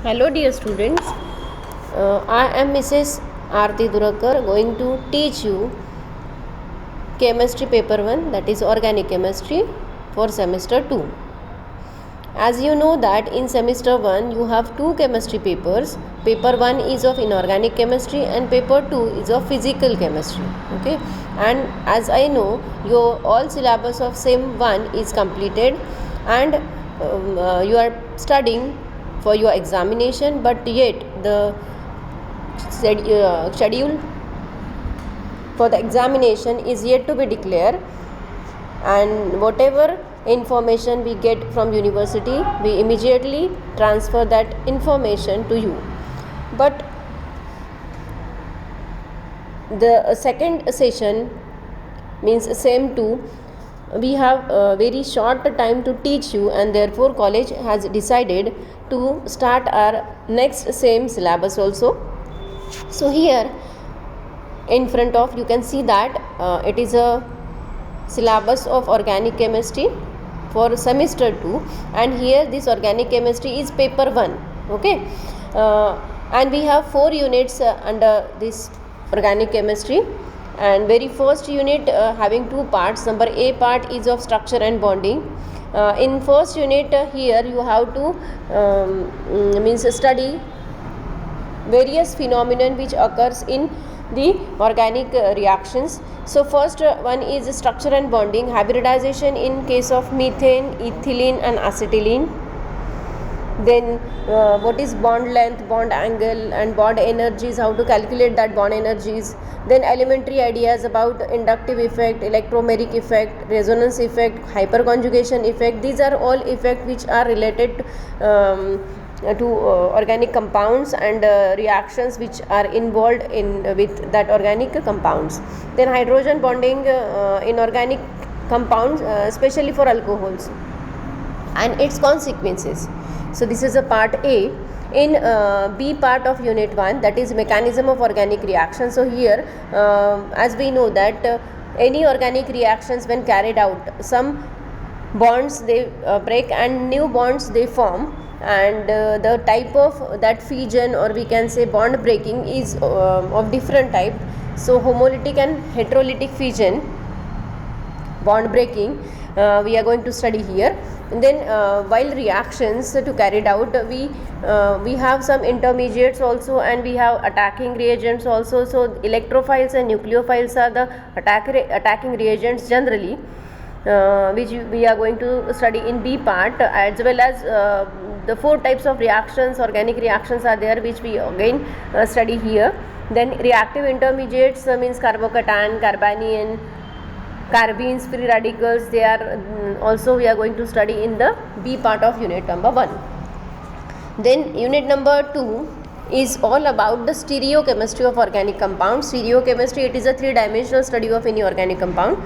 Hello dear students, I am Mrs. Aarti Durakar going to teach you chemistry paper 1, that is organic chemistry, for semester 2. As you know that in semester 1 you have two chemistry papers. Paper 1 is of inorganic chemistry and paper 2 is of physical chemistry. Okay, and as I know your all syllabus of sem 1 is completed and you are studying for your examination, but yet the schedule for the examination is yet to be declared, and whatever information we get from university we immediately transfer that information to you. But the second session means same 2, we have a very short time to teach you, and therefore college has decided to start our next same syllabus also. So here in front of you can see that it is a syllabus of organic chemistry for semester 2, and here this organic chemistry is paper 1. Okay, and we have 4 units under this organic chemistry, and very first unit having 2 parts. Number A part is of structure and bonding. In first unit here you have to means study various phenomenon which occurs in the organic reactions. So first one is structure and bonding, hybridization in case of methane, ethylene and acetylene. Then what is bond length, bond angle and bond energies, how to calculate that bond energies. Then elementary ideas about inductive effect, electromeric effect, resonance effect, hyperconjugation effect. These are all effects which are related to organic compounds and reactions which are involved in with that organic compounds. Then hydrogen bonding in organic compounds, especially for alcohols, and its consequences. So this is a part A. In B part of unit 1, that is mechanism of organic reaction. So here as we know that any organic reactions when carried out, some bonds they break and new bonds they form, and the type of that fission or we can say bond breaking is of different type. So homolytic and heterolytic fission, bond breaking, we are going to study here. And then while reactions to carried out, we have some intermediates also, and we have attacking reagents also. So electrophiles and nucleophiles are the attacking reagents generally, which we are going to study in B part, as well as the 4 types of reactions, organic reactions are there, which we again study here. Then reactive intermediates means carbocation, carbanion, carbenes, free radicals, they are also we are going to study in the B part of unit number 1. Then unit number 2 is all about the stereochemistry of organic compounds. Stereochemistry, it is a 3-dimensional study of any organic compound.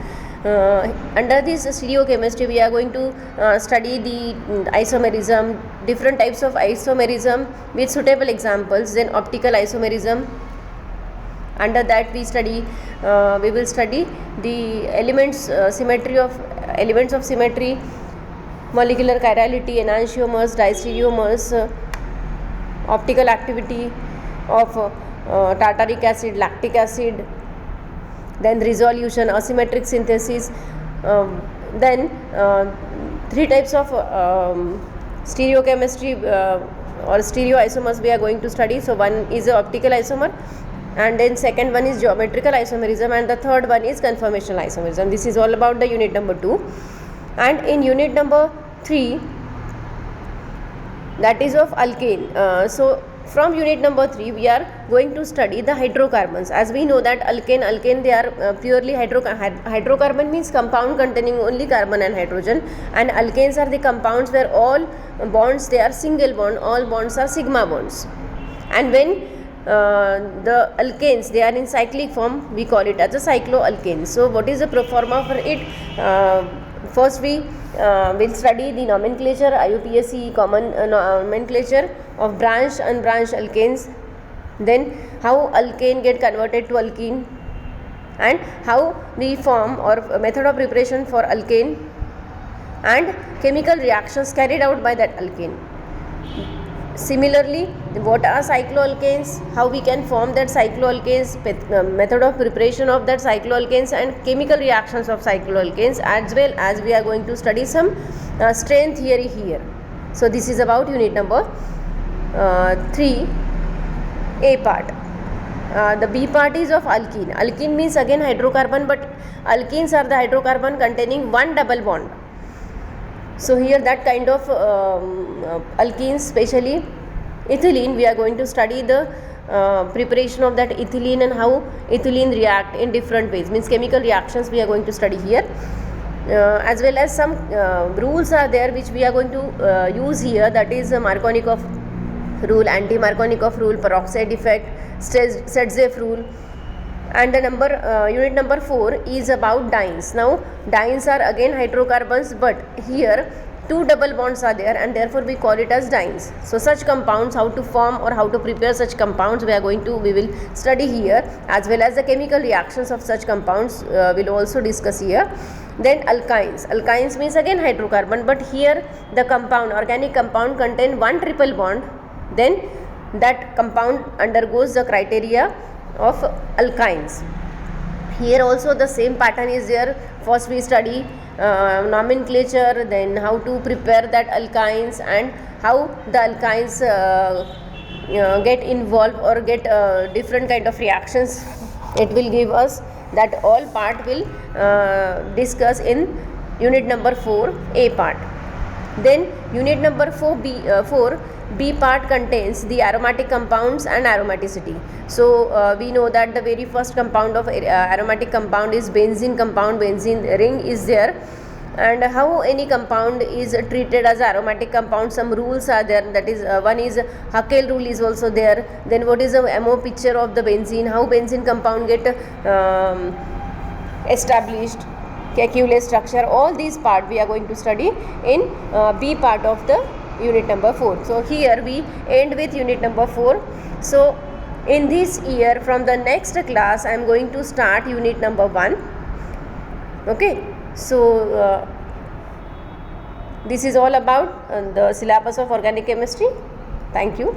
Under this stereochemistry we are going to study the isomerism, different types of isomerism with suitable examples. Then optical isomerism, under that we will study the elements symmetry of elements of symmetry, molecular chirality, enantiomers, diastereomers, optical activity of tartaric acid, lactic acid, then resolution, asymmetric synthesis. Then 3 types of stereochemistry or stereoisomers we are going to study. So one is optical isomer, and then second one is geometrical isomerism, and the third one is conformational isomerism. This is all about the unit number 2. And in unit number 3, that is of alkane. So from unit number 3 we are going to study the hydrocarbons. As we know that alkane they are purely hydrocarbon means compound containing only carbon and hydrogen, and alkanes are the compounds where all bonds they are single bond, all bonds are sigma bonds. And when the alkanes they are in cyclic form, we call it as a cycloalkane. So what is the proforma for it? First we will study the nomenclature, IUPAC common nomenclature of branched and unbranched alkanes, then how alkane get converted to alkene, and how we form or method of preparation for alkane, and chemical reactions carried out by that alkane. Similarly, what are cycloalkanes, how we can form that cycloalkanes, method of preparation of that cycloalkanes, and chemical reactions of cycloalkanes, as well as we are going to study some strain theory here. So this is about unit number 3, A part. The B part is of alkene. Alkene means again hydrocarbon, but alkenes are the hydrocarbon containing one double bond. So here that kind of alkenes, especially ethylene, we are going to study the preparation of that ethylene and how ethylene react in different ways, means chemical reactions we are going to study here, as well as some rules are there which we are going to use here, that is Markovnikov rule, anti-Markovnikov rule, peroxide effect, Sedzeff rule. And the unit number 4 is about dienes. Now dienes are again hydrocarbons, but here two double bonds are there, and therefore we call it as dienes. So such compounds, how to form or how to prepare such compounds, we will study here, as well as the chemical reactions of such compounds will also discuss here. Then alkynes means again hydrocarbon, but here the organic compound contain one triple bond, then that compound undergoes the criteria of alkynes. Here also the same pattern is there. First we study nomenclature, then how to prepare that alkynes, and how the alkynes get involved or get different kind of reactions it will give us. That all part will discuss in unit number 4, A part. Then unit number 4, B part contains the aromatic compounds and aromaticity. So we know that the very first compound of aromatic compound is benzene compound. Benzene ring is there, and how any compound is treated as aromatic compound, some rules are there. That is one is Haeckel rule is also there. Then what is the MO picture of the benzene, how benzene compound get established, Kekulé structure, all these part we are going to study in B part of the unit number 4. So here we end with unit number 4. So in this year, from the next class, I am going to start unit number 1. Okay, so this is all about the syllabus of organic chemistry. Thank you.